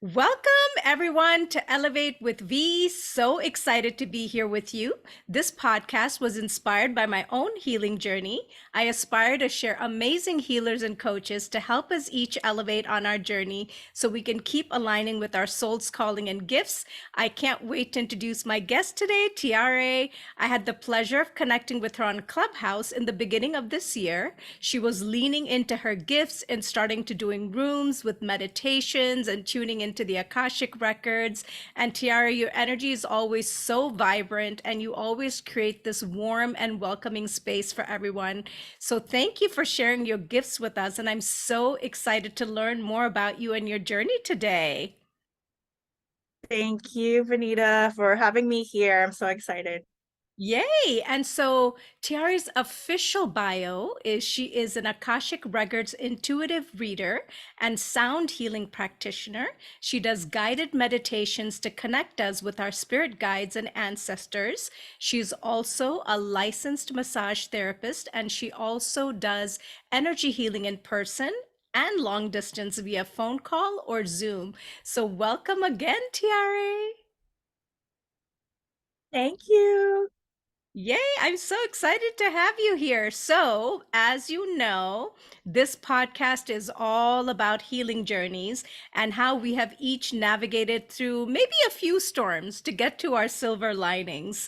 Welcome, everyone, to Elevate with V. So excited to be here with you. This podcast was inspired by my own healing journey. I aspire to share amazing healers and coaches to help us each elevate on our journey so we can keep aligning with our soul's calling and gifts. I can't wait to introduce my guest today, Tiare. I had the pleasure of connecting with her on Clubhouse in the beginning of this year. She was leaning into her gifts and starting to doing rooms with meditations and tuning into the Akashic records. And Tiara, your energy is always so vibrant and you always create this warm and welcoming space for everyone. So thank you for sharing your gifts with us. And I'm so excited to learn more about you and your journey today. Thank you, Vanita, for having me here. I'm so excited. Yay! And so Tiara's official bio is she is an Akashic Records intuitive reader and sound healing practitioner. She does guided meditations to connect us with our spirit guides and ancestors. She's also a licensed massage therapist, and she also does energy healing in person and long distance via phone call or Zoom. So welcome again, Tiare. Thank you. Yay, I'm so excited to have you here. So, as you know, this podcast is all about healing journeys and how we have each navigated through maybe a few storms to get to our silver linings.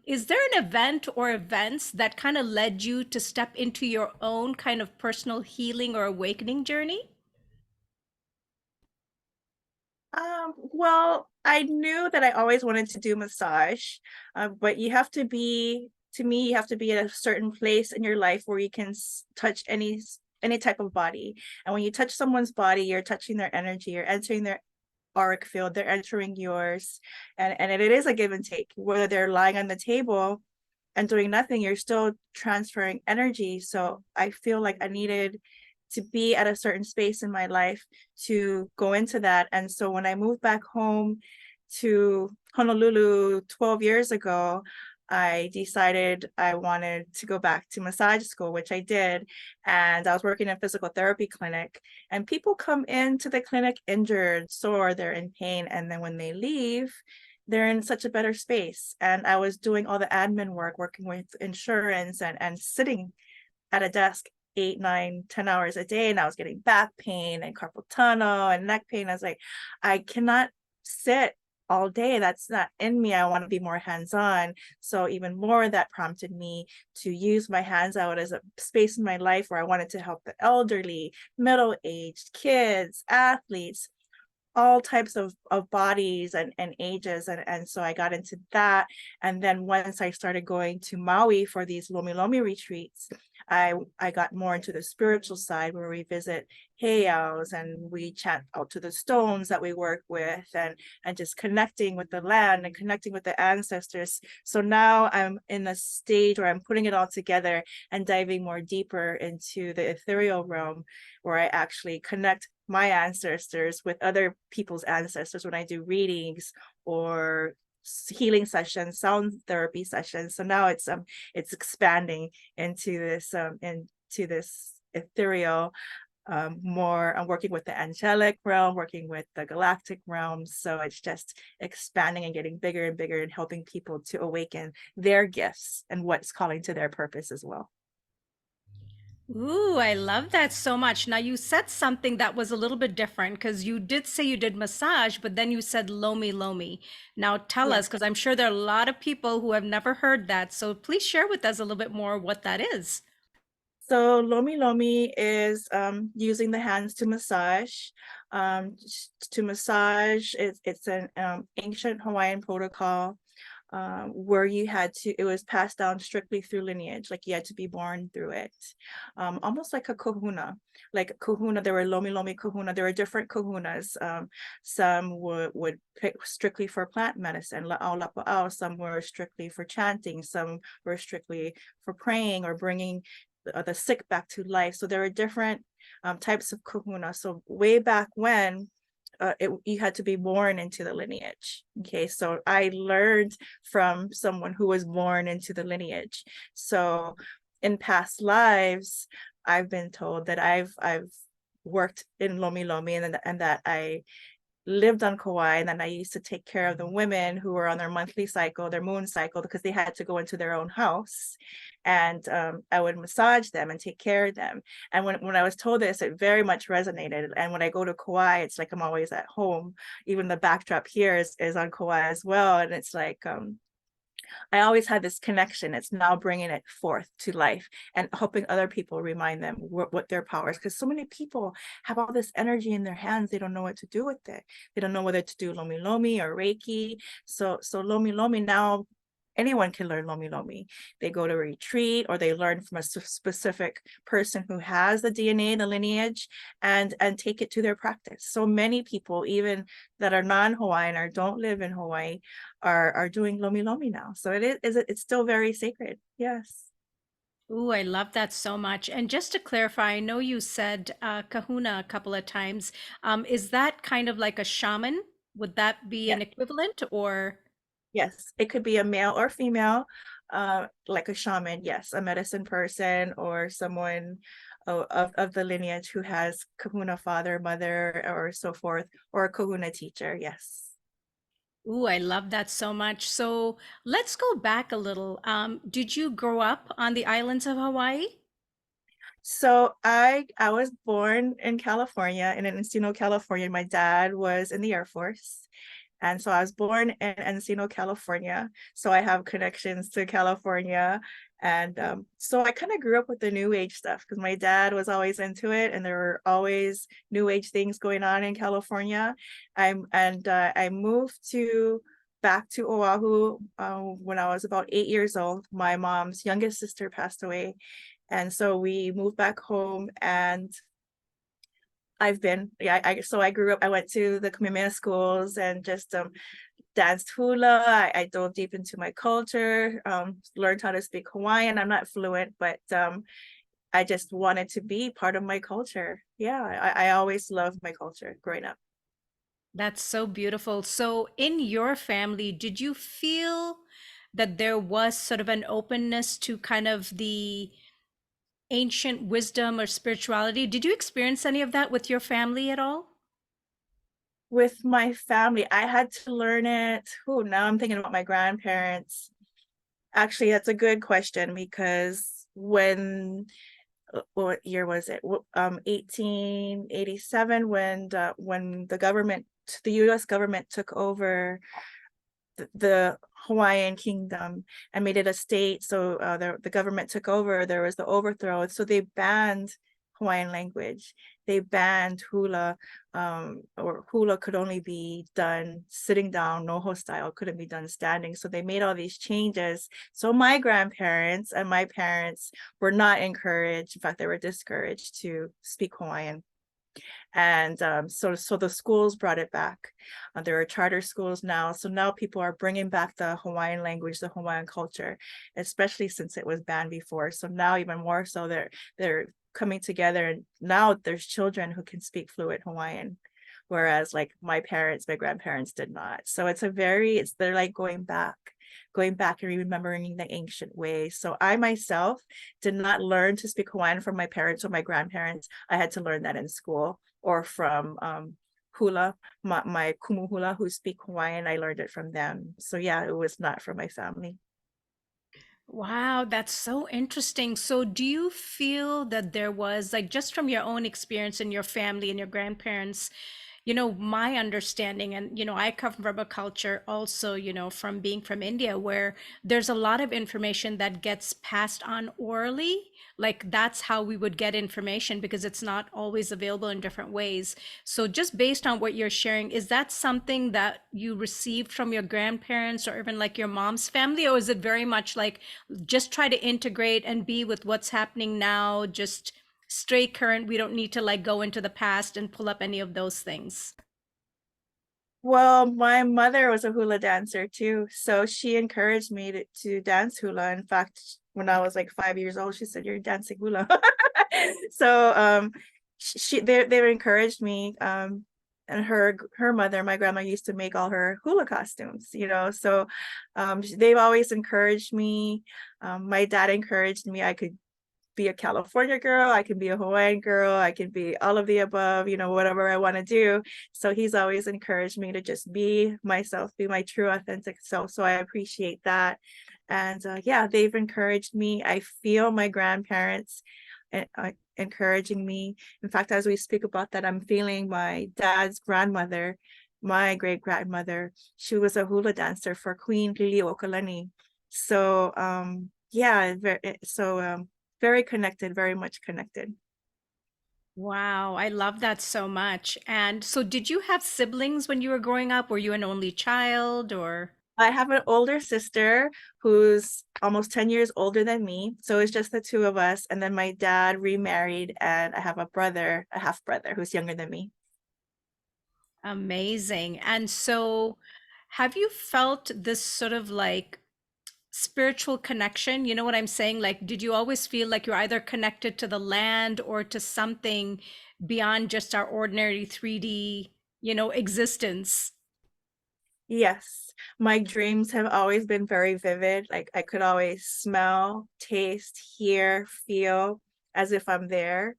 Is there an event or events that kind of led you to step into your own kind of personal healing or awakening journey? Well, I knew that I always wanted to do massage, but you have to be, to me, you have to be at a certain place in your life where you can touch any type of body. And when you touch someone's body, you're touching their energy, you're entering their auric field, they're entering yours, and it is a give and take. Whether they're lying on the table and doing nothing, you're still transferring energy. So I feel like I needed to be at a certain space in my life to go into that. And so when I moved back home to Honolulu 12 years ago, I decided I wanted to go back to massage school, which I did. And I was working in a physical therapy clinic. And people come into the clinic injured, sore, they're in pain. And then when they leave, they're in such a better space. And I was doing all the admin work, working with insurance and sitting at a desk 8, 9, 10 hours a day. And I was getting back pain and carpal tunnel and neck pain. I was like, I cannot sit all day. That's not in me. I want to be more hands-on. So even more that prompted me to use my hands out as a space in my life where I wanted to help the elderly, middle-aged, kids, athletes, all types of bodies and ages. And so I got into that. And then once I started going to Maui for these Lomilomi retreats, I got more into the spiritual side where we visit heiaus and we chant out to the stones that we work with and just connecting with the land and connecting with the ancestors. So now I'm in a stage where I'm putting it all together and diving more deeper into the ethereal realm where I actually connect my ancestors with other people's ancestors when I do readings or healing sessions, sound therapy sessions. So now it's expanding into this ethereal, more. I'm working with the angelic realm, working with the galactic realms. So it's just expanding and getting bigger and bigger and helping people to awaken their gifts and what's calling to their purpose as well. Ooh, I love that so much. Now, you said something that was a little bit different because you did say you did massage, but then you said Lomi Lomi. Now, tell Yeah. us, because I'm sure there are a lot of people who have never heard that. So please share with us a little bit more what that is. So Lomi Lomi is using the hands to massage. To massage, it's an ancient Hawaiian protocol where you had to, it was passed down strictly through lineage, like you had to be born through it. Almost like a kahuna. Like a kahuna, there were Lomi Lomi kahuna, there were different kahunas. Some would pick strictly for plant medicine, la'au lapa'au. Some were strictly for chanting, some were strictly for praying or bringing the sick back to life. So there are different types of kahuna. So way back when, you had to be born into the lineage. Okay, so I learned from someone who was born into the lineage. So in past lives, I've been told that I've worked in Lomi Lomi and that lived on Kauai, and then I used to take care of the women who were on their monthly cycle, their moon cycle, because they had to go into their own house. And I would massage them and take care of them. And when I was told this, it very much resonated. And when I go to Kauai, it's like I'm always at home. Even the backdrop here is on Kauai as well. And it's like I always had this connection. It's now bringing it forth to life and helping other people remind them what their power is. Because so many people have all this energy in their hands. They don't know what to do with it. They don't know whether to do Lomilomi or Reiki. So Lomilomi now, anyone can learn Lomilomi. They go to a retreat or they learn from a specific person who has the DNA, the lineage, and take it to their practice. So many people, even that are non-Hawaiian or don't live in Hawaii, are doing Lomilomi now. So it's still very sacred. Yes. Ooh, I love that so much. And just to clarify, I know you said kahuna a couple of times. Is that kind of like a shaman? Would that be an Yes. equivalent or? Yes. It could be a male or female, like a shaman. Yes, a medicine person or someone of the lineage who has kahuna father, mother, or so forth, or a kahuna teacher. Yes. Ooh, I love that so much. So let's go back a little. Did you grow up on the islands of Hawaii? So I was born in California, in Encino, California. My dad was in the Air Force. And so I was born in Encino, California. So I have connections to California. And so I kind of grew up with the new age stuff because my dad was always into it, and there were always new age things going on in California. I moved to back to Oahu when I was about 8 years old. My mom's youngest sister passed away, and so we moved back home. And so I grew up, I went to the Kamehameha schools and just danced hula. I dove deep into my culture, learned how to speak Hawaiian. I'm not fluent, but I just wanted to be part of my culture. Yeah, I always loved my culture growing up. That's so beautiful. So in your family, did you feel that there was sort of an openness to kind of the ancient wisdom or spirituality? Did you experience any of that with your family at all? With my family, I had to learn it. Oh, now I'm thinking about my grandparents. Actually, that's a good question because what year was it? 1887, when the U.S. government took over the Hawaiian kingdom and made it a state. So the government took over. There was the overthrow. So they banned Hawaiian language. They banned hula, or hula could only be done sitting down. Noho style couldn't be done standing. So they made all these changes. So my grandparents and my parents were not encouraged. In fact, they were discouraged to speak Hawaiian. And so the schools brought it back. There are charter schools now. So now people are bringing back the Hawaiian language, the Hawaiian culture, especially since it was banned before. So now even more so, they're coming together, and now there's children who can speak fluent Hawaiian, whereas like my grandparents did not. So they're like going back and remembering the ancient ways. So I myself did not learn to speak Hawaiian from my parents or my grandparents. I had to learn that in school or from hula, my kumu hula who speak Hawaiian. I learned it from them. So yeah, it was not from my family. Wow, that's so interesting. So, do you feel that there was, like, just from your own experience and your family and your grandparents, my understanding, and, I come from a culture also, from being from India, where there's a lot of information that gets passed on orally. Like, that's how we would get information because it's not always available in different ways. So, just based on what you're sharing, is that something that you received from your grandparents or even like your mom's family? Or is it very much like just try to integrate and be with what's happening now, just stay current? We don't need to like go into the past and pull up any of those things. Well, my mother was a hula dancer too. So she encouraged me to dance hula. In fact, when I was like 5 years old, she said, "You're dancing hula." So they encouraged me. And her mother, my grandma, used to make all her hula costumes. So they've always encouraged me. My dad encouraged me. I could be a California girl, I can be a Hawaiian girl, I can be all of the above, whatever I want to do. So he's always encouraged me to just be myself, be my true authentic self. So I appreciate that. And yeah, they've encouraged me. I feel my grandparents encouraging me. In fact, as we speak about that, I'm feeling my dad's grandmother, my great grandmother. She was a hula dancer for Queen Liliuokalani. So yeah, very connected, very much connected. Wow, I love that so much. And so, did you have siblings when you were growing up? Were you an only child or? I have an older sister who's almost 10 years older than me. So it's just the two of us. And then my dad remarried, and I have a brother, a half brother who's younger than me. Amazing. And so, have you felt this sort of like spiritual connection? You know what I'm saying? Like, did you always feel like you're either connected to the land or to something beyond just our ordinary 3D, existence? Yes, my dreams have always been very vivid. Like I could always smell, taste, hear, feel as if I'm there.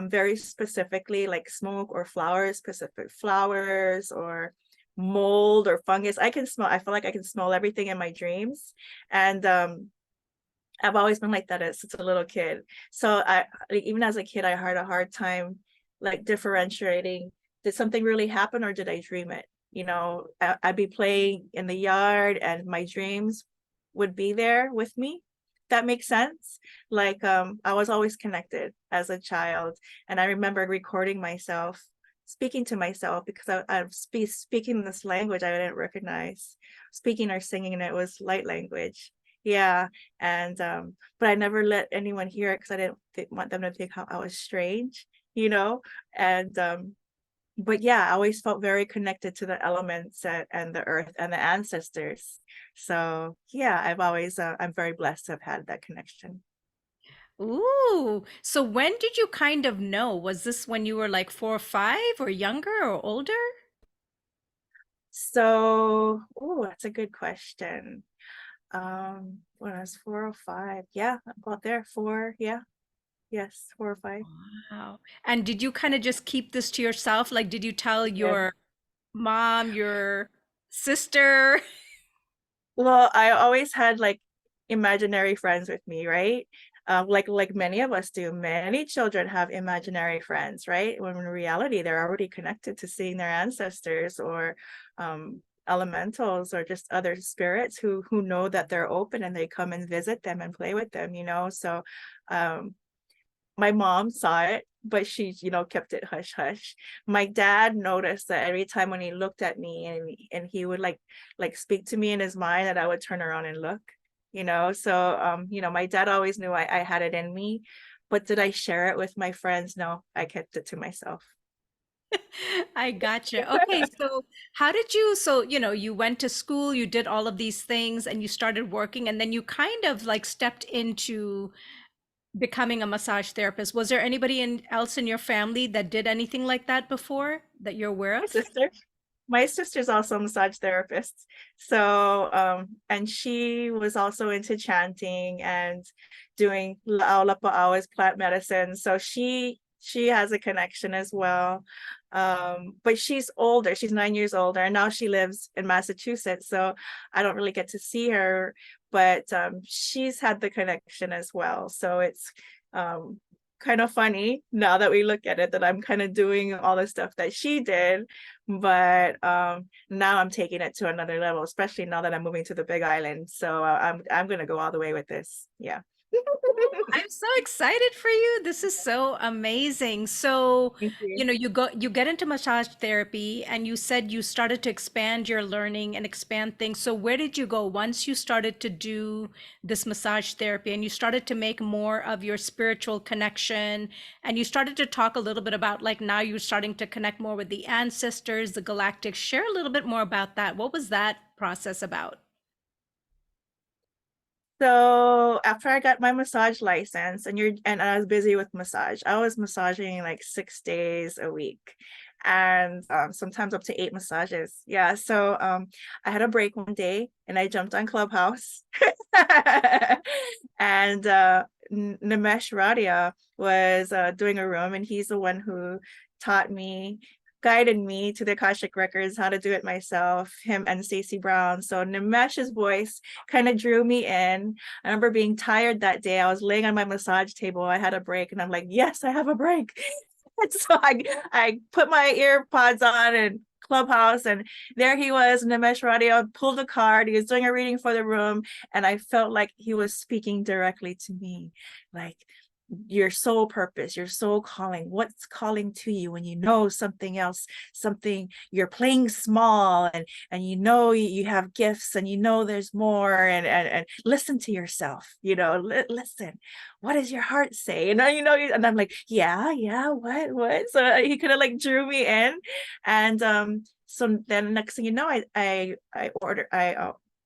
Very specifically, like smoke or flowers, specific flowers or mold or fungus. I feel like I can smell everything in my dreams. And I've always been like that since a little kid. So even as a kid, I had a hard time like differentiating, did something really happen or did I dream it? I'd be playing in the yard and my dreams would be there with me. That makes sense. Like I was always connected as a child, and I remember recording myself speaking to myself because I'm speaking this language I didn't recognize, speaking or singing, and it was light language. Yeah. And but I never let anyone hear it because I didn't want them to think how I was strange, and but yeah, I always felt very connected to the elements and the earth and the ancestors. So yeah, I'm very blessed to have had that connection. Ooh, so when did you kind of know? Was this when you were like 4 or 5 or younger or older? So, oh, that's a good question. When I was 4 or 5, yeah, about there, four, yeah, yes, 4 or 5. Wow. And did you kind of just keep this to yourself? Like, did you tell Yeah. your mom, your sister? Well, I always had like imaginary friends with me, right? Like many of us do. Many children have imaginary friends, right? When in reality they're already connected to seeing their ancestors or elementals or just other spirits who know that they're open and they come and visit them and play with them. So um my mom saw it, but she, kept it hush hush. My dad noticed that every time when he looked at me and he would like speak to me in his mind, that I would turn around and look. So my dad always knew I had it in me, but did I share it with my friends? No, I kept it to myself. I gotcha. Okay, so how did you, so, you went to school, you did all of these things, and you started working, and then you kind of like stepped into becoming a massage therapist. Was there anybody else in your family that did anything like that before that you're aware My of? sister. My sister's also a massage therapist. So, and she was also into chanting and doing hours plant medicine. So she has a connection as well. But she's older. She's 9 years older, and now she lives in Massachusetts. So I don't really get to see her, but she's had the connection as well. So it's um kind of funny now that we look at it that I'm kind of doing all the stuff that she did, but now I'm taking it to another level, especially now that I'm moving to the Big Island. So I'm gonna go all the way with this. Yeah. I'm so excited for you. This is so amazing. So, Thank you. you get into massage therapy and you said you started to expand your learning and expand things. So, where did you go once you started to do this massage therapy and you started to make more of your spiritual connection and you started to talk a little bit about like now you're starting to connect more with the ancestors, the galactic. Share a little bit more about that. What was that process about? So after I got my massage license and I was busy with massage, I was massaging like 6 days a week and sometimes up to 8 massages. Yeah. So I had a break one day and I jumped on Clubhouse and Nimesh Radia was doing a room, and he's the one who taught me, guided me to the Akashic records, how to do it myself, him and Stacey Brown. So Nimesh's voice kind of drew me in. I remember being tired that day. I was laying on my massage table. I had a break, and I'm like, yes, I have a break. And so I put my ear pods on and Clubhouse, and there he was, Nimesh Radia pulled a card. He was doing a reading for the room, and I felt like he was speaking directly to me, like, your soul purpose, your soul calling, what's calling to you when you know something else, something you're playing small, and you know you have gifts, and you know there's more, and listen to yourself, listen, what does your heart say? And I'm like, yeah, what? So he kind of like drew me in. And so then next thing you know,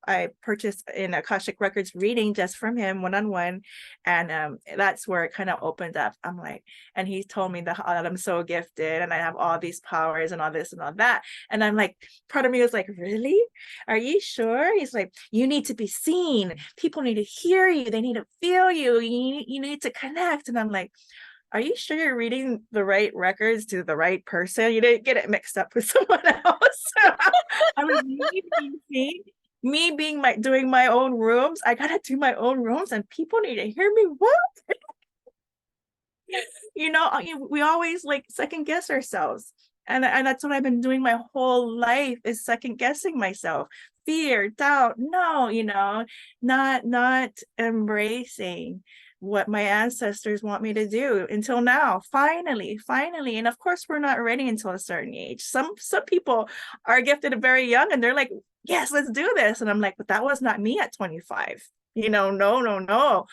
I purchased an Akashic Records reading just from him, one-on-one. And that's where it kind of opened up. I'm like, and he told me that I'm so gifted and I have all these powers and all this and all that. And I'm like, part of me was like, really? Are you sure? He's like, you need to be seen. People need to hear you. They need to feel you. You need to connect. And I'm like, are you sure you're reading the right records to the right person? You didn't get it mixed up with someone else. I was doing my own rooms. I gotta do my own rooms, and people need to hear me. What? We always like second guess ourselves. And that's what I've been doing my whole life, is second guessing myself. Fear, doubt, no, not embracing what my ancestors want me to do until now. Finally. And of course, we're not ready until a certain age. Some people are gifted very young, and they're like, yes, let's do this. And I'm like, but that was not me at 25. No.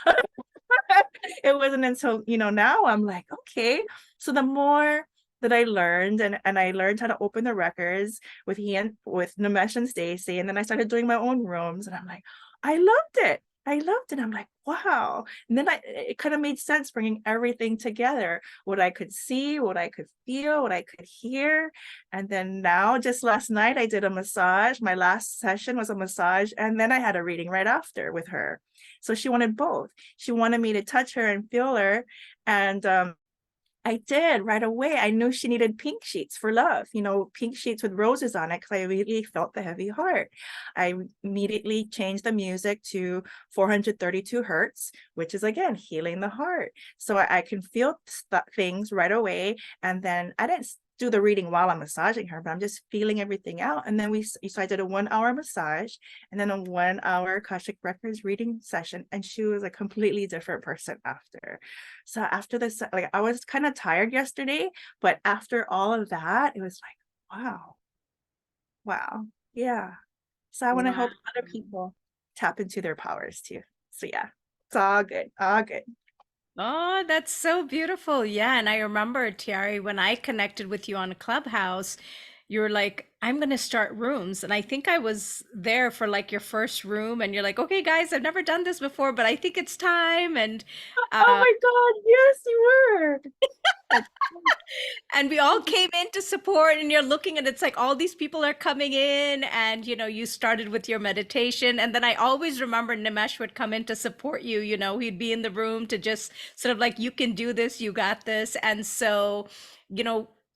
It wasn't until, now I'm like, okay. So the more that I learned, and I learned how to open the records with Nimesh and Stacey, and then I started doing my own rooms, and I'm like, I loved it. I'm like, wow. And then it kind of made sense, bringing everything together, what I could see, what I could feel, what I could hear. And then now, just last night, I did a massage. My last session was a massage, and then I had a reading right after with her. So she wanted both. She wanted me to touch her and feel her. And I did right away. I knew she needed pink sheets for love, pink sheets with roses on it, because I really felt the heavy heart. I immediately changed the music to 432 hertz, which is, again, healing the heart. So I can feel things right away. And then I didn't do the reading while I'm massaging her, but I'm just feeling everything out. And then so I did a 1-hour massage, and then a 1-hour Akashic Records reading session, and she was a completely different person after. So after this, like, I was kind of tired yesterday, but after all of that, it was like, wow, yeah. So I want to Wow. help other people tap into their powers too. So yeah, it's all good. Oh, that's so beautiful. Yeah. And I remember, Tiare, when I connected with you on Clubhouse, you were like, I'm going to start rooms. And I think I was there for like your first room, and you're like, okay, guys, I've never done this before, but I think it's time. And Oh uh, my God, yes, you were. That's and we all came in to support, and you're looking, and it's like all these people are coming in, and you started with your meditation. And then I always remember Nimesh would come in to support you. He'd be in the room to just sort of like, you can do this, you got this. And so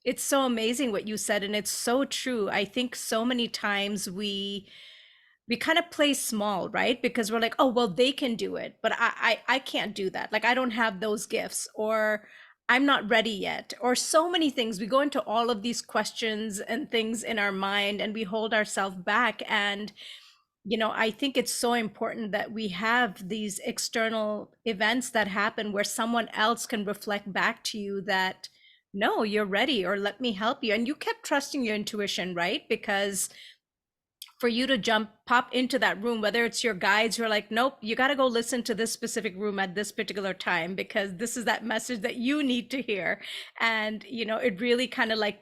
it's so amazing what you said, and it's so true. I think so many times we kind of play small, right? Because we're like, oh, well, they can do it, but I can't do that. Like, I don't have those gifts, or I'm not ready yet, or so many things. We go into all of these questions and things in our mind, and we hold ourselves back. And I think it's so important that we have these external events that happen where someone else can reflect back to you that, no, you're ready, or let me help you. And you kept trusting your intuition, right? Because for you to pop into that room, whether it's your guides who are like, nope, you got to go listen to this specific room at this particular time, because this is that message that you need to hear. And it really kind of like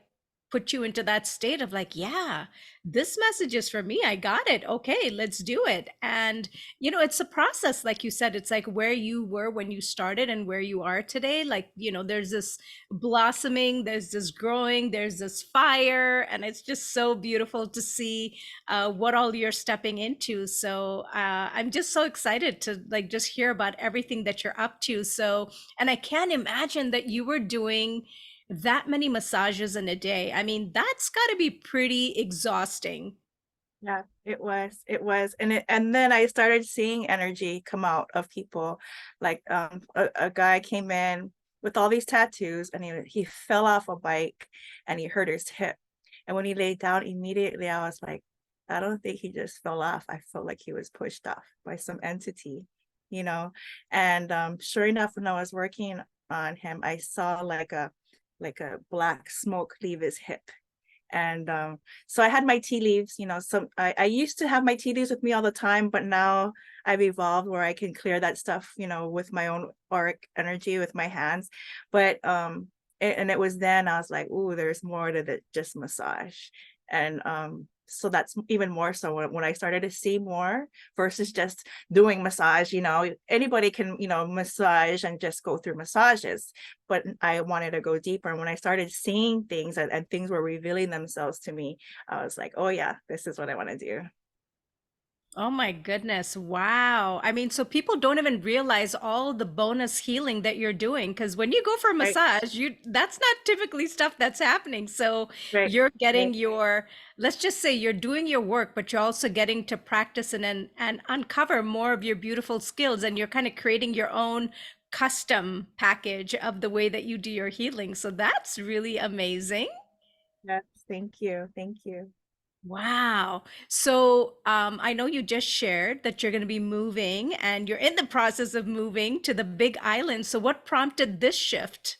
put you into that state of like, yeah, this message is for me. I got it. Okay, let's do it. And, it's a process. Like you said, it's like where you were when you started and where you are today. Like, there's this blossoming, there's this growing, there's this fire. And it's just so beautiful to see what all you're stepping into. So I'm just so excited to like just hear about everything that you're up to. So, and I can't imagine that you were doing that many massages in a day. I mean, that's got to be pretty exhausting. Yeah, it was. And then I started seeing energy come out of people. Like a guy came in with all these tattoos, and he fell off a bike and he hurt his hip. And when he laid down, immediately I was like, I don't think he just fell off. I felt like he was pushed off by some entity, you know. And sure enough, when I was working on him, I saw like a black smoke leave his hip. And so I had my tea leaves, I used to have my tea leaves with me all the time, but now I've evolved where I can clear that stuff, with my own auric energy with my hands. But and it was then I was like, ooh, there's more to just massage. And so that's even more so when I started to see more versus just doing massage. Anybody can, massage and just go through massages, but I wanted to go deeper. And when I started seeing things and things were revealing themselves to me, I was like, oh yeah, this is what I want to do. Oh my goodness. Wow. I mean, so people don't even realize all the bonus healing that you're doing because when you go for a Right, massage, that's not typically stuff that's happening. So right, you're getting right. your, let's just say you're doing your work, but you're also getting to practice and uncover more of your beautiful skills, and you're kind of creating your own custom package of the way that you do your healing. So that's really amazing. Yes, thank you. Thank you. Wow. So I know you just shared that you're going to be moving and you're in the process of moving to the Big Island. So what prompted this shift?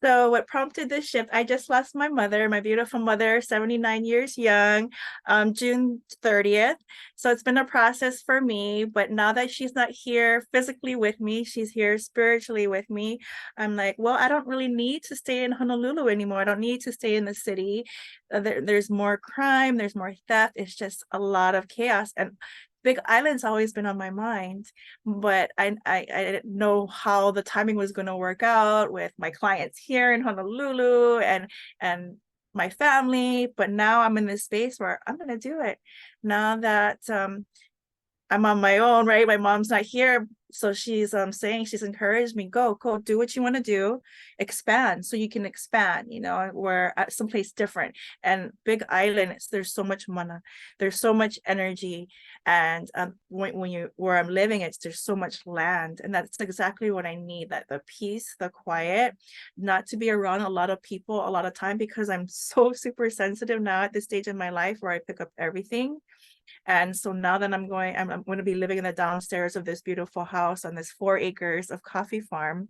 So what prompted this shift? I just lost my mother, my beautiful mother, 79 years young, June 30th. So it's been a process for me, but now that she's not here physically with me, she's here spiritually with me. I'm like, well, I don't really need to stay in Honolulu anymore. I don't need to stay in the city. There's more crime, there's more theft. It's just a lot of chaos. And Big Island's always been on my mind, but I didn't know how the timing was going to work out with my clients here in Honolulu and my family. But now I'm in this space where I'm going to do it. Now that I'm on my own, right? My mom's not here. So she's saying, she's encouraged me, go do what you want to do, expand so you can expand, we're at someplace different. And Big Island, there's so much mana, there's so much energy. And when you where I'm living, there's so much land. And that's exactly what I need, that the peace, the quiet, not to be around a lot of people a lot of time, because I'm so super sensitive now at this stage in my life where I pick up everything. And so now that I'm going to be living in the downstairs of this beautiful house on this 4 acres of coffee farm.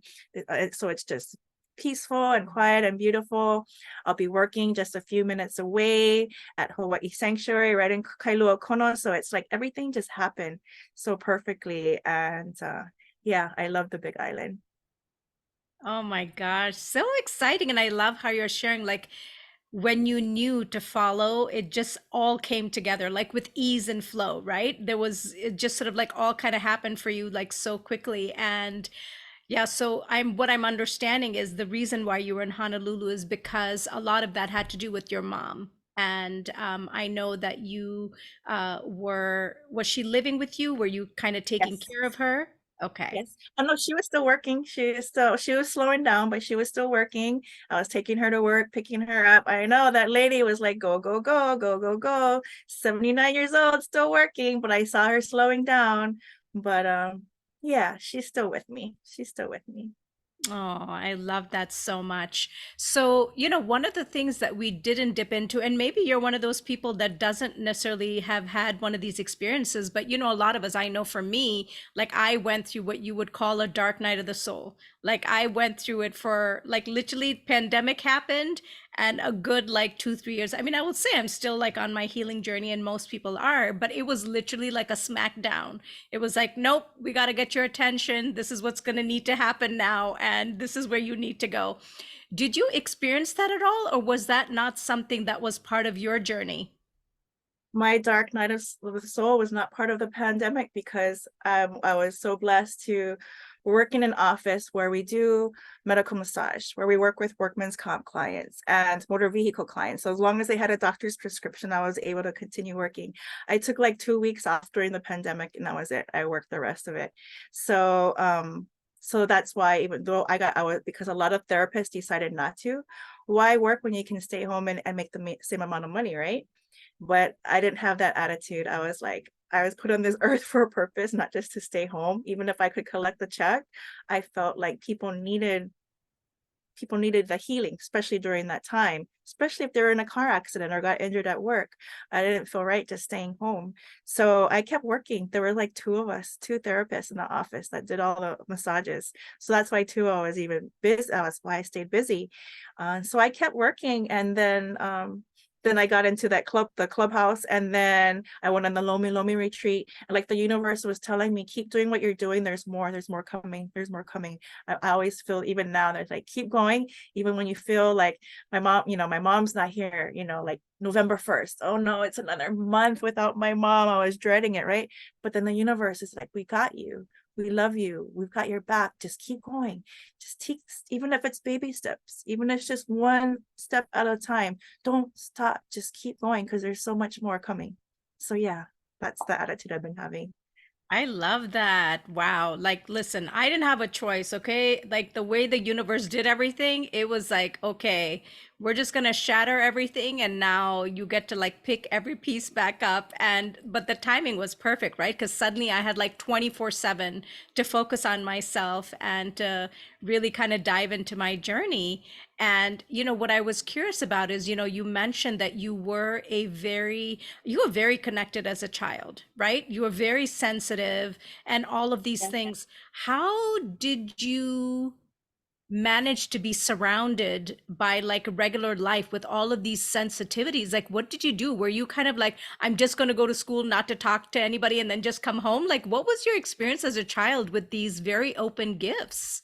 So it's just peaceful and quiet and beautiful. I'll be working just a few minutes away at Hawaii Sanctuary right in Kailua Kono. So it's like everything just happened so perfectly. And yeah, I love the Big Island. Oh my gosh, so exciting. And I love how you're sharing, like, when you knew to follow, it just all came together, like with ease and flow, right? It just sort of like all kind of happened for you, like so quickly. And yeah, so what I'm understanding is the reason why you were in Honolulu is because a lot of that had to do with your mom. And I know that you was she living with you? Were you kind of taking Yes. care of her? Okay. Yes. Oh no, she was still working. She was slowing down, but she was still working. I was taking her to work, picking her up. I know that lady was like, go, go, go, go, go, go. 79 years old, still working, but I saw her slowing down. But yeah, she's still with me. She's still with me. Oh, I love that so much. So, one of the things that we didn't dip into, and maybe you're one of those people that doesn't necessarily have had one of these experiences, but a lot of us, I know for me, like I went through what you would call a dark night of the soul. Like I went through it for like literally pandemic happened and a good like 2 3 years. I mean, I would say I'm still like on my healing journey, and most people are, but it was literally like a smackdown. It was like, nope, we got to get your attention. This is what's going to need to happen now, and this is where you need to go. Did you experience that at all, or was that not something that was part of your journey? My dark night of the soul was not part of the pandemic because I was so blessed to work in an office where we do medical massage, where we work with workman's comp clients and motor vehicle clients. So as long as they had a doctor's prescription, I was able to continue working. I took like 2 weeks off during the pandemic, and that was it. I worked the rest of it. So that's why, even though I was, because a lot of therapists decided not to, why work when you can stay home and make the same amount of money, right? But I didn't have that attitude. I was like, I was put on this earth for a purpose, not just to stay home. Even if I could collect the check, I felt like people needed the healing, especially during that time, especially if they were in a car accident or got injured at work. I didn't feel right just staying home. So I kept working. There were like two of us, two therapists in the office that did all the massages. So that's why too I was even busy. That's why I stayed busy. So I kept working, and then I got into the clubhouse, and then I went on the Lomilomi retreat. And like the universe was telling me, keep doing what you're doing. There's more coming. There's more coming. I always feel, even now, there's like, keep going. Even when you feel like my mom's not here, like November 1st. Oh no, it's another month without my mom. I was dreading it, right? But then the universe is like, we got you. We love you. We've got your back. Just keep going. Just take, even if it's baby steps, even if it's just one step at a time, don't stop. Just keep going, because there's so much more coming. So yeah, that's the attitude I've been having. I love that. Wow. Like, listen, I didn't have a choice, okay? Like, the way the universe did everything, it was like, okay, we're just gonna shatter everything, and now you get to like pick every piece back up. And, but the timing was perfect, right? Because suddenly I had like 24/7 to focus on myself and to really kind of dive into my journey. And, what I was curious about is, you mentioned that you were very connected as a child, right? You were very sensitive and all of these Yeah. things. How did you manage to be surrounded by like regular life with all of these sensitivities? Like, what did you do? Were you kind of like, I'm just going to go to school, not to talk to anybody, and then just come home? Like, what was your experience as a child with these very open gifts?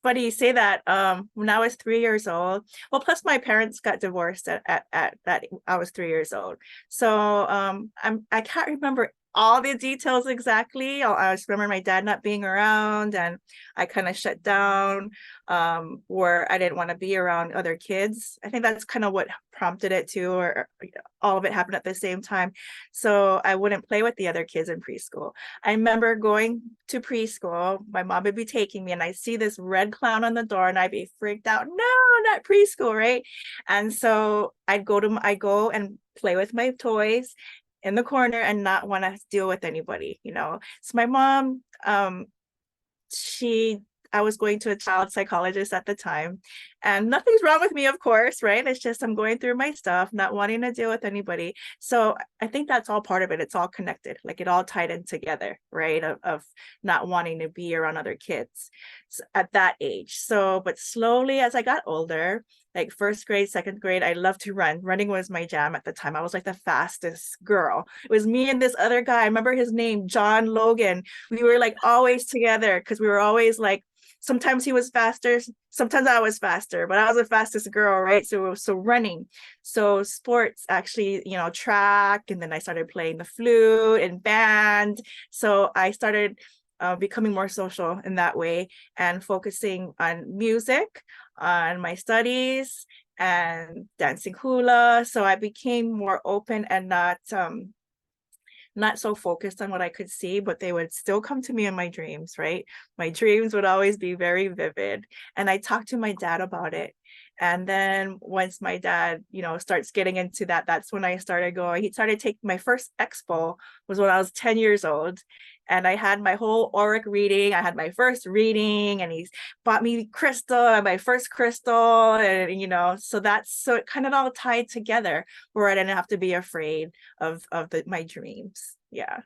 Funny you say that. When I was 3 years old, well, plus my parents got divorced at that I was 3 years old. So I can't remember all the details exactly. I just remember my dad not being around, and I kind of shut down, where I didn't want to be around other kids. I think that's kind of what prompted it too, or all of it happened at the same time. So I wouldn't play with the other kids in preschool. I remember going to preschool, my mom would be taking me, and I see this red clown on the door, and I'd be freaked out. No, not preschool, right? And so I'd go and play with my toys in the corner and not want to deal with anybody. So my mom, she I was going to a child psychologist at the time, and nothing's wrong with me, of course, right? It's just I'm going through my stuff, not wanting to deal with anybody. So I think that's all part of it. It's all connected, like it all tied in together, right? Of not wanting to be around other kids at that age. So, but slowly as I got older, like first grade, second grade, I loved to run. Running was my jam at the time. I was like the fastest girl. It was me and this other guy. I remember his name, John Logan. We were like always together because we were always like, sometimes he was faster, sometimes I was faster, but I was the fastest girl, right? So running. So sports, actually, track, and then I started playing the flute and band. So I started becoming more social in that way, and focusing on music, on my studies, and dancing hula. So I became more open and not so focused on what I could see, but they would still come to me in my dreams, right? My dreams would always be very vivid. And I talked to my dad about it. And then once my dad, starts getting into that, that's when I started going. He started taking my first expo was when I was 10 years old. And I had my whole auric reading. I had my first reading, and he's bought me crystal and my first crystal. And, so it kind of all tied together, where I didn't have to be afraid of my dreams. Yeah.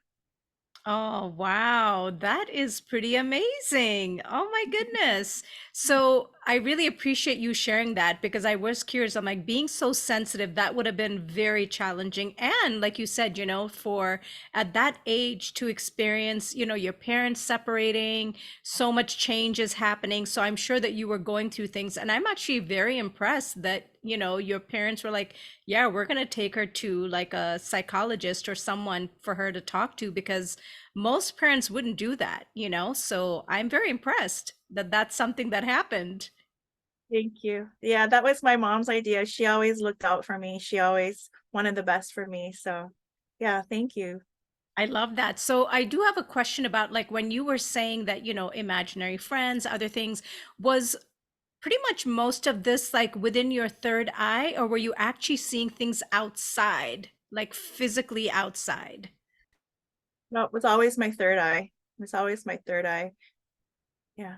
Oh, wow. That is pretty amazing. Oh my goodness. So I really appreciate you sharing that because I was curious. I'm like, being so sensitive, that would have been very challenging. And like you said, for at that age to experience, your parents separating, so much change is happening. So I'm sure that you were going through things. And I'm actually very impressed that, your parents were like, yeah, we're going to take her to like a psychologist or someone for her to talk to, because most parents wouldn't do that. So I'm very impressed that that's something that happened. Thank you. Yeah, that was my mom's idea. She always looked out for me. She always wanted the best for me. So, yeah, thank you. I love that. So I do have a question about like when you were saying that, imaginary friends, other things, was pretty much most of this like within your third eye, or were you actually seeing things outside, like physically outside? No, it was always my third eye. It was always my third eye. Yeah.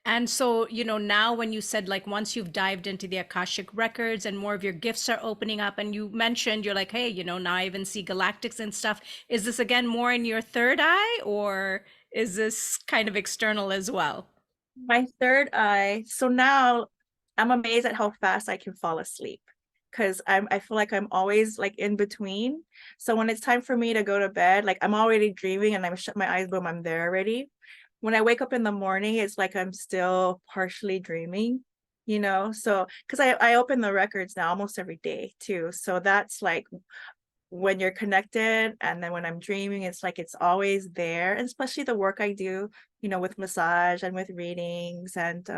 And so, now when you said like once you've dived into the Akashic records and more of your gifts are opening up, and you mentioned you're like, hey, now I even see galactics and stuff. Is this again more in your third eye, or is this kind of external as well? My third eye. So now I'm amazed at how fast I can fall asleep because I feel like I'm always like in between. So when it's time for me to go to bed, like I'm already dreaming and I'm shut my eyes, boom, I'm there already. When I wake up in the morning, it's like I'm still partially dreaming, So because I open the records now almost every day too. So that's like when you're connected, and then when I'm dreaming, it's like it's always there. And especially the work I do, with massage and with readings and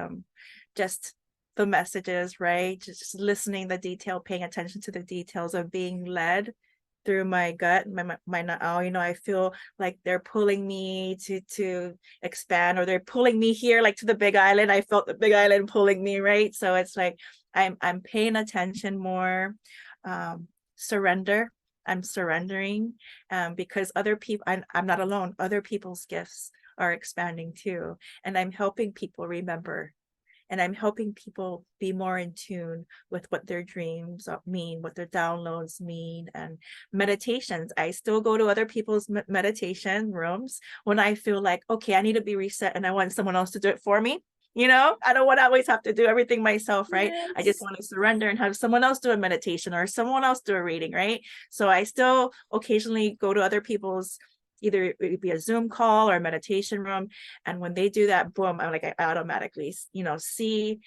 just the messages, right? Just listening the detail, paying attention to the details of being led through my gut, my oh, I feel like they're pulling me to expand, or they're pulling me here like to the big island. I felt the big island pulling me, right? So it's like I'm paying attention more. Surrender. I'm surrendering, because other people, I'm not alone. Other people's gifts are expanding too, and I'm helping people remember, and I'm helping people be more in tune with what their dreams mean, what their downloads mean, and meditations. I still go to other people's meditation rooms when I feel like, okay, I need to be reset and I want someone else to do it for me. I don't want to always have to do everything myself, right? I just Yes. want to surrender and have someone else do a meditation or someone else do a reading, right? So I still occasionally go to other people's, either it be a Zoom call or a meditation room. And when they do that, boom, I automatically, see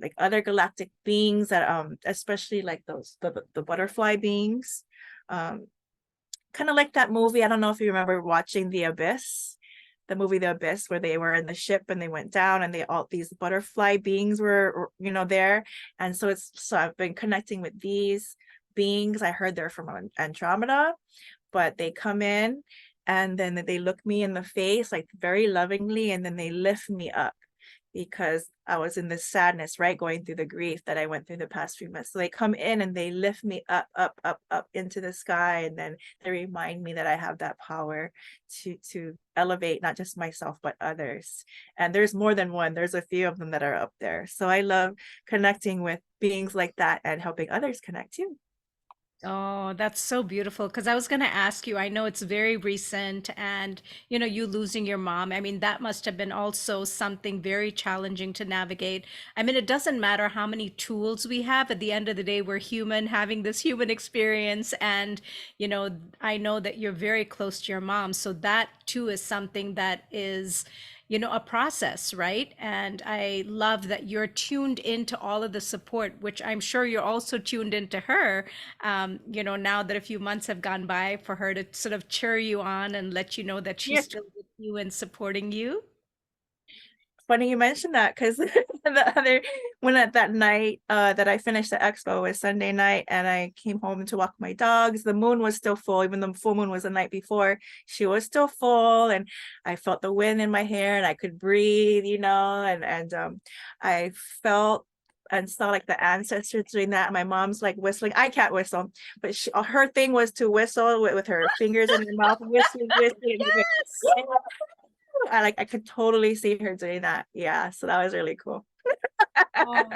like other galactic beings that especially like the butterfly beings. Um, Kind of like that movie. I don't know if you remember watching The Abyss, the movie The Abyss, where they were in the ship and they went down and all these butterfly beings were, there. And so I've been connecting with these beings. I heard they're from Andromeda, but they come in and then they look me in the face like very lovingly, and then they lift me up because I was in this sadness, right? Going through the grief that I went through the past few months. So they come in and they lift me up, up, up, up into the sky. And then they remind me that I have that power to elevate not just myself, but others. And there's more than one. There's a few of them that are up there. So I love connecting with beings like that and helping others connect too. Oh, that's so beautiful. Because I was going to ask you, I know it's very recent, and, you losing your mom. I mean, that must have been also something very challenging to navigate. I mean, it doesn't matter how many tools we have. At the end of the day, we're human having this human experience. And, I know that you're very close to your mom. So that too is something that is, a process, right? And I love that you're tuned into all of the support, which I'm sure you're also tuned into her, now that a few months have gone by, for her to sort of cheer you on and let you know that she's Yeah. still with you and supporting you. Funny you mentioned that because the other when at that night that I finished the expo was Sunday night, and I came home to walk my dogs. The moon was still full, even though the full moon was the night before. She was still full, and I felt the wind in my hair, and I could breathe, and I felt and saw like the ancestors doing that. My mom's like whistling. I can't whistle, but her thing was to whistle with her fingers in her mouth, whistling, whistling. Yes. I could totally see her doing that. Yeah, so that was really cool. Oh,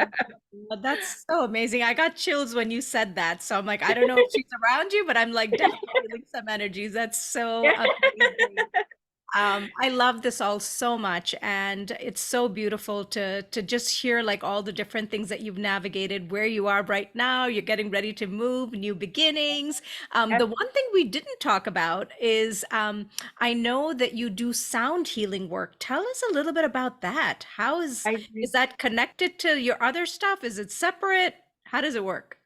well, that's so amazing. I got chills when you said that. So I'm like, I don't know if she's around you, but I'm like definitely feeling some energies. That's so amazing. I love this all so much, and it's so beautiful to just hear like all the different things that you've navigated, where you are right now. You're getting ready to move, new beginnings. The one thing we didn't talk about is I know that you do sound healing work. Tell us a little bit about that. How I is that connected to your other stuff? Is it separate? How does it work?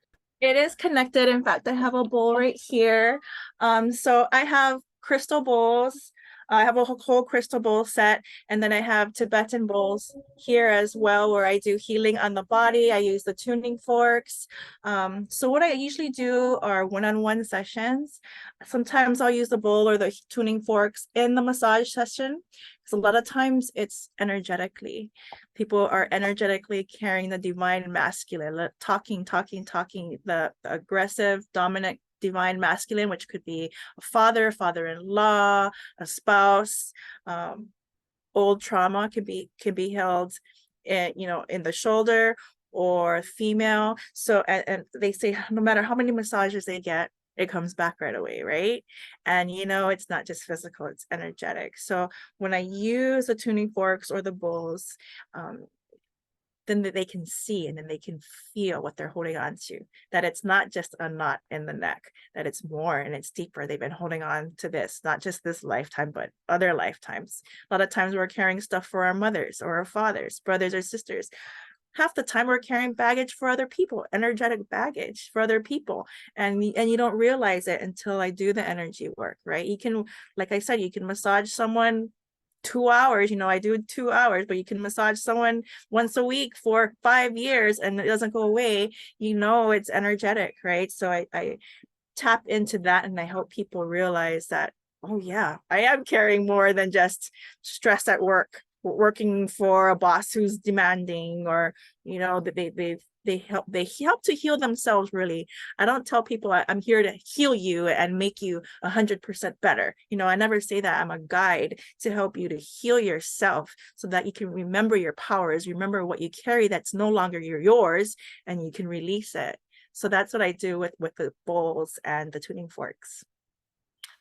It is connected. In fact, I have a bowl right here. So I have crystal bowls. I have a whole crystal bowl set, and then I have Tibetan bowls here as well, where I do healing on the body. I use the tuning forks. So what I usually do are one-on-one sessions. Sometimes I'll use the bowl or the tuning forks in the massage session, because a lot of times it's energetically. People are energetically carrying the divine masculine, talking, the aggressive, dominant divine masculine, which could be a father, father-in-law, a spouse. Old trauma can be held in the shoulder, or female. So and they say no matter how many massages they get, it comes back right away, right? And it's not just physical, it's energetic. So when I use the tuning forks or the bowls, then they can see, and then they can feel what they're holding on to, that it's not just a knot in the neck, that it's more and it's deeper. They've been holding on to this, not just this lifetime, but other lifetimes. A lot of times we're carrying stuff for our mothers or our fathers, brothers or sisters. Half the time we're carrying baggage for other people, energetic baggage for other people, and you don't realize it until I do the energy work, right? You can, like I said, you can massage someone 2 hours. I do 2 hours, but you can massage someone once a week for 5 years and it doesn't go away. It's energetic, right? So I tap into that, and I help people realize that, oh yeah, I am carrying more than just stress at work, working for a boss who's demanding, or that they help to heal themselves. Really, I don't tell people I'm here to heal you and make you 100% better. I never say that. I'm a guide to help you to heal yourself, so that you can remember your powers, remember what you carry that's no longer yours, and you can release it. So that's what I do with the bowls and the tuning forks.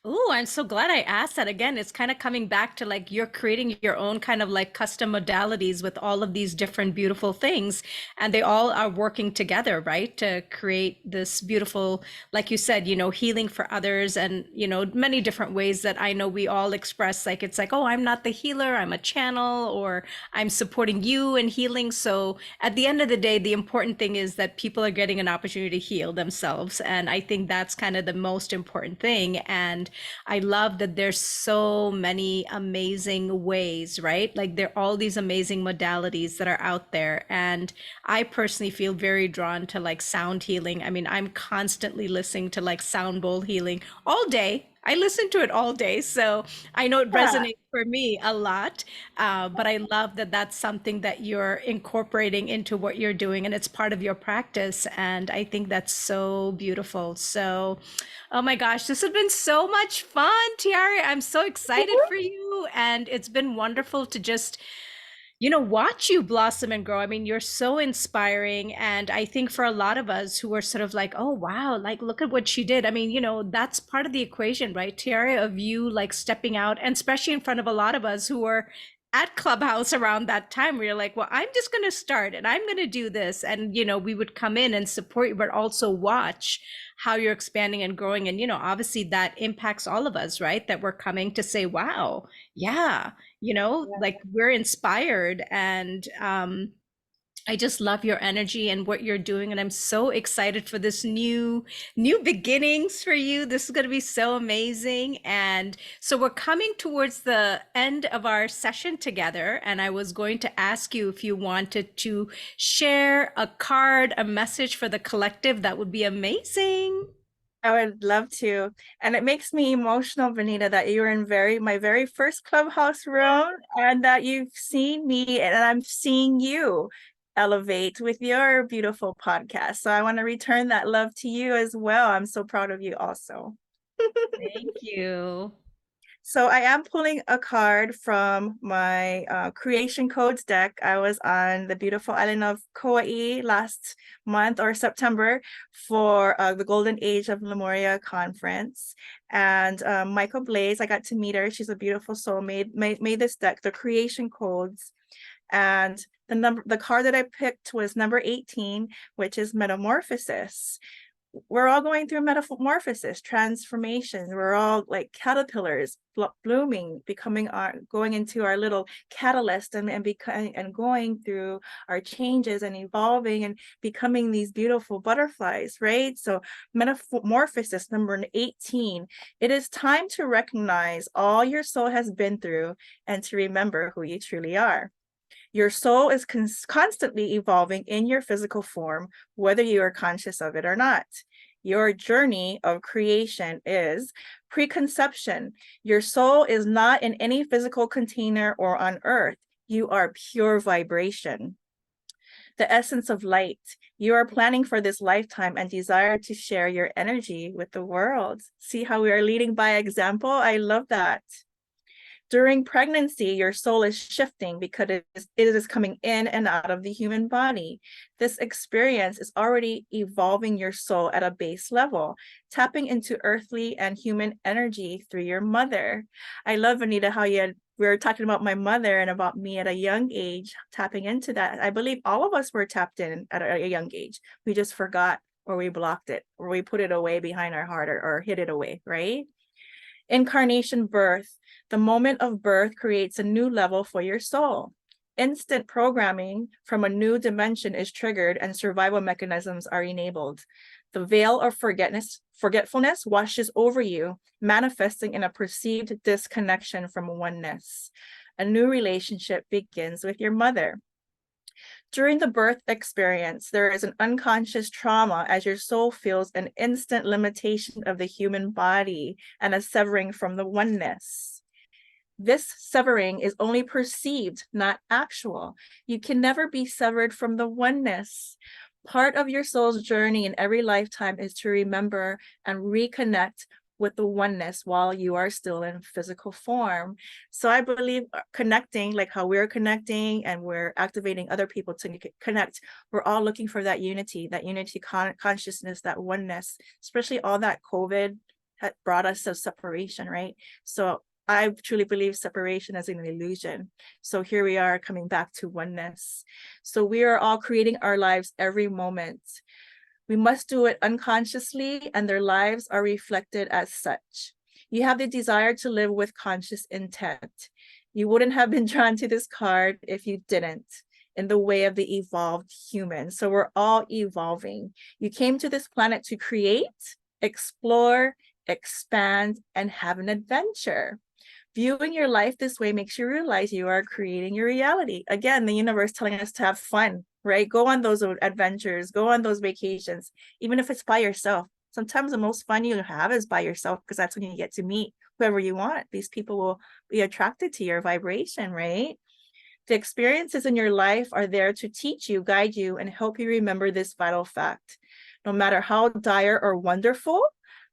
Oh, I'm so glad I asked that. Again, it's kind of coming back to like you're creating your own kind of like custom modalities with all of these different beautiful things. And they all are working together, right? To create this beautiful, like you said, healing for others, and, many different ways that I know we all express. Like it's like, oh, I'm not the healer, I'm a channel, or I'm supporting you in healing. So at the end of the day, the important thing is that people are getting an opportunity to heal themselves. And I think that's kind of the most important thing. And I love that there's so many amazing ways, right? Like there are all these amazing modalities that are out there. And I personally feel very drawn to like sound healing. I mean, I'm constantly listening to like sound bowl healing all day. I listen to it all day. So I know it Yeah. resonates for me a lot. But I love that that's something that you're incorporating into what you're doing, and it's part of your practice. And I think that's so beautiful. So, oh my gosh, this has been so much fun, Tiare. I'm so excited for you. And it's been wonderful to just watch you blossom and grow. I mean, you're so inspiring. And I think for a lot of us who are sort of like, oh, wow, like, look at what she did. I mean, that's part of the equation, right, Tiara, of you like stepping out, and especially in front of a lot of us who were at Clubhouse around that time, where you're like, well, I'm just going to start and I'm going to do this. And, we would come in and support you, but also watch how you're expanding and growing. And, obviously that impacts all of us, right? That we're coming to say, wow, yeah, like we're inspired. And I just love your energy and what you're doing, and I'm so excited for this new beginnings for you. This is going to be so amazing. And so we're coming towards the end of our session together, and I was going to ask you if you wanted to share a card, a message for the collective. That would be amazing. I would love to. And it makes me emotional, Benita, that you were in my very first Clubhouse room, and that you've seen me and I'm seeing you elevate with your beautiful podcast. So I want to return that love to you as well. I'm so proud of you also. Thank you. So I am pulling a card from my creation codes deck. I was on the beautiful island of Kauai last month or September for the Golden Age of Lemuria conference. And Michael Blaze, I got to meet her. She's a beautiful soul, made this deck, the creation codes. And the card that I picked was number 18, which is metamorphosis. We're all going through metamorphosis, transformation. We're all like caterpillars blooming, going into our little catalyst and going through our changes and evolving and becoming these beautiful butterflies, right? So metamorphosis number 18, it is time to recognize all your soul has been through and to remember who you truly are. Your soul is constantly evolving in your physical form, whether you are conscious of it or not. Your journey of creation is preconception. Your soul is not in any physical container or on earth. You are pure vibration. The essence of light. You are planning for this lifetime and desire to share your energy with the world. See how we are leading by example? I love that. During pregnancy, your soul is shifting because it is coming in and out of the human body. This experience is already evolving your soul at a base level, tapping into earthly and human energy through your mother. I love, Anita, how we were talking about my mother and about me at a young age, tapping into that. I believe all of us were tapped in at a young age. We just forgot, or we blocked it, or we put it away behind our heart, or hid it away, right? Incarnation birth. The moment of birth creates a new level for your soul. Instant programming from a new dimension is triggered and survival mechanisms are enabled. The veil of forgetfulness washes over you, manifesting in a perceived disconnection from oneness. A new relationship begins with your mother. During the birth experience, there is an unconscious trauma as your soul feels an instant limitation of the human body and a severing from the oneness. This severing is only perceived, not actual. You can never be severed from the oneness. Part of your soul's journey in every lifetime is to remember and reconnect with the oneness while you are still in physical form. So I believe connecting, like how we're connecting and we're activating other people to connect, we're all looking for that unity consciousness, that oneness, especially all that COVID had brought us to separation, right? So I truly believe separation is an illusion. So here we are coming back to oneness. So we are all creating our lives every moment. We must do it unconsciously, and their lives are reflected as such. You have the desire to live with conscious intent. You wouldn't have been drawn to this card if you didn't, in the way of the evolved human. So we're all evolving. You came to this planet to create, explore, expand, and have an adventure. Viewing your life this way makes you realize you are creating your reality. Again, the universe telling us to have fun, right? Go on those adventures, go on those vacations, even if it's by yourself. Sometimes the most fun you have is by yourself, because that's when you get to meet whoever you want. These people will be attracted to your vibration, right? The experiences in your life are there to teach you, guide you, and help you remember this vital fact. No matter how dire or wonderful,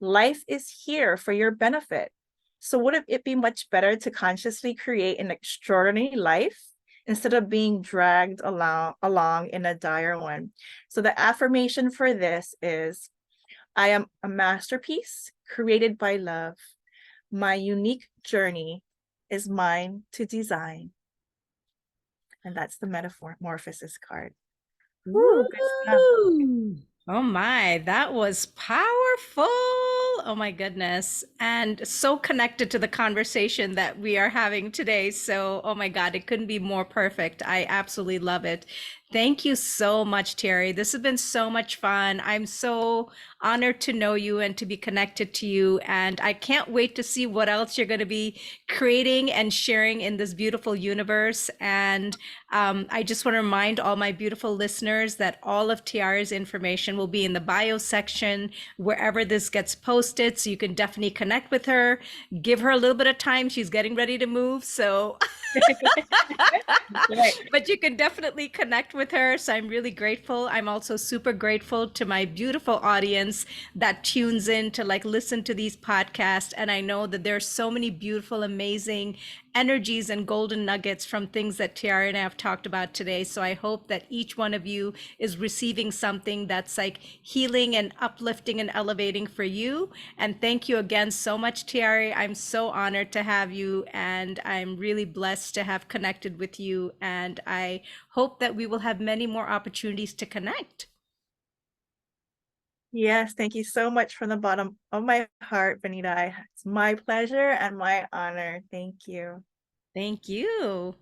life is here for your benefit. So would it be much better to consciously create an extraordinary life instead of being dragged along in a dire one? So the affirmation for this is, I am a masterpiece created by love. My unique journey is mine to design. And that's the metamorphosis card. Ooh, good stuff. Oh my, that was powerful. Oh my goodness. And so connected to the conversation that we are having today. So, oh my God, it couldn't be more perfect. I absolutely love it. Thank you so much, Tiare. This has been so much fun. I'm so honored to know you and to be connected to you. And I can't wait to see what else you're going to be creating and sharing in this beautiful universe. And I just want to remind all my beautiful listeners that all of Tiare's information will be in the bio section wherever this gets posted. So you can definitely connect with her, give her a little bit of time. She's getting ready to move. So, Right. but you can definitely connect with her. So I'm really grateful. I'm also super grateful to my beautiful audience that tunes in to like listen to these podcasts. And I know that there's so many beautiful, amazing energies and golden nuggets from things that Tiare and I have talked about today. So I hope that each one of you is receiving something that's like healing and uplifting and elevating for you. And thank you again so much, Tiare. I'm so honored to have you, and I'm really blessed to have connected with you. And I hope that we will have many more opportunities to connect. Yes, thank you so much from the bottom of my heart, Vanita. It's my pleasure and my honor. Thank you. Thank you.